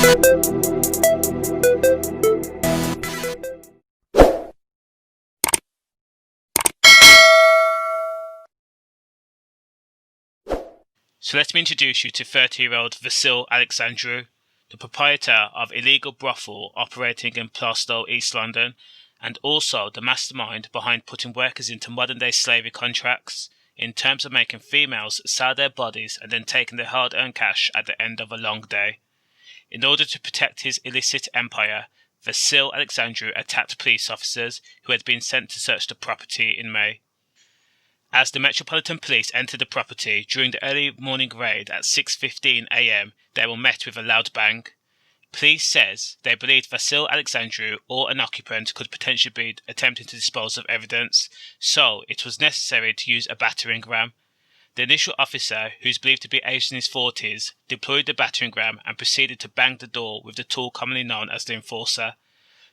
So let me introduce you to 30-year-old Vasile Alexandru, the proprietor of illegal brothel operating in Brothel, East London, and also the mastermind behind putting workers into modern-day slavery contracts, in terms of making females sell their bodies and then taking their hard-earned cash at the end of a long day. In order to protect his illicit empire, Vasile Alexandru attacked police officers who had been sent to search the property in May. As the Metropolitan Police entered the property during the early morning raid at 6:15 a.m, they were met with a loud bang. Police says they believed Vasile Alexandru or an occupant could potentially be attempting to dispose of evidence, so it was necessary to use a battering ram. The initial officer, who is believed to be aged in his 40s, deployed the battering ram and proceeded to bang the door with the tool commonly known as the enforcer.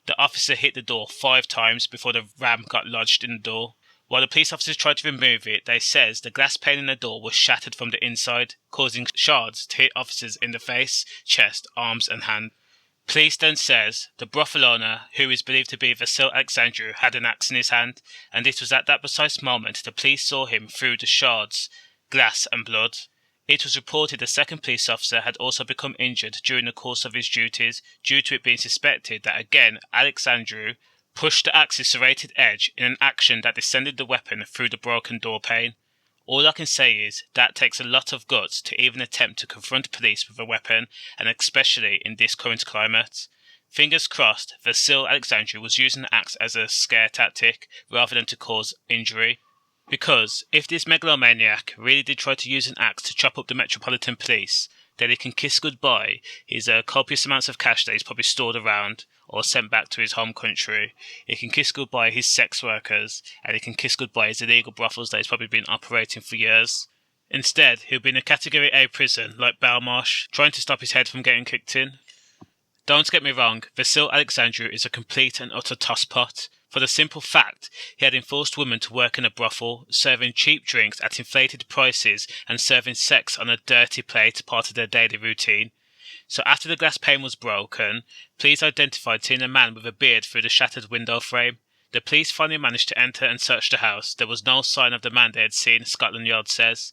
The officer hit the door 5 times before the ram got lodged in the door. While the police officers tried to remove it, they says the glass pane in the door was shattered from the inside, causing shards to hit officers in the face, chest, arms and hand. Police then says the brothel owner, who is believed to be Vasile Alexandru, had an axe in his hand, and it was at that precise moment the police saw him through the shards, glass and blood. It was reported a second police officer had also become injured during the course of his duties, due to it being suspected that again Alexandru pushed the axe's serrated edge in an action that descended the weapon through the broken door pane. All I can say is that takes a lot of guts to even attempt to confront police with a weapon, and especially in this current climate. Fingers crossed Vasile Alexandru was using the axe as a scare tactic rather than to cause injury. Because if this megalomaniac really did try to use an axe to chop up the Metropolitan Police, then he can kiss goodbye his copious amounts of cash that he's probably stored around or sent back to his home country. He can kiss goodbye his sex workers, and he can kiss goodbye his illegal brothels that he's probably been operating for years. Instead, he'll be in a Category A prison like Belmarsh, trying to stop his head from getting kicked in. Don't get me wrong, Vasile Alexandru is a complete and utter tosspot, for the simple fact he had enforced women to work in a brothel, serving cheap drinks at inflated prices and serving sex on a dirty plate, part of their daily routine. So after the glass pane was broken, police identified seeing a man with a beard through the shattered window frame. The police finally managed to enter and search the house. There was no sign of the man they had seen, Scotland Yard says.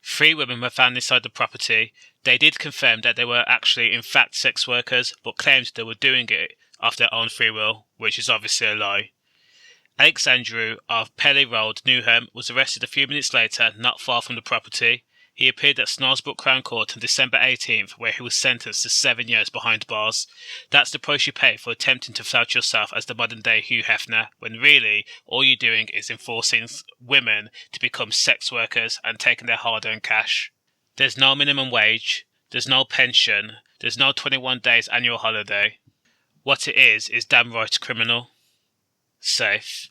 3 women were found inside the property. They did confirm that they were actually in fact sex workers, but claimed they were doing it of their own free will, which is obviously a lie. Alexandru of Pelly Road, Newham, was arrested a few minutes later, not far from the property. He appeared at Snaresbrook Crown Court on December 18th, where he was sentenced to 7 years behind bars. That's the price you pay for attempting to flout yourself as the modern-day Hugh Hefner, when really all you're doing is enforcing women to become sex workers and taking their hard-earned cash. There's no minimum wage, there's no pension, there's no 21 days annual holiday. What it is damn right criminal. Safe.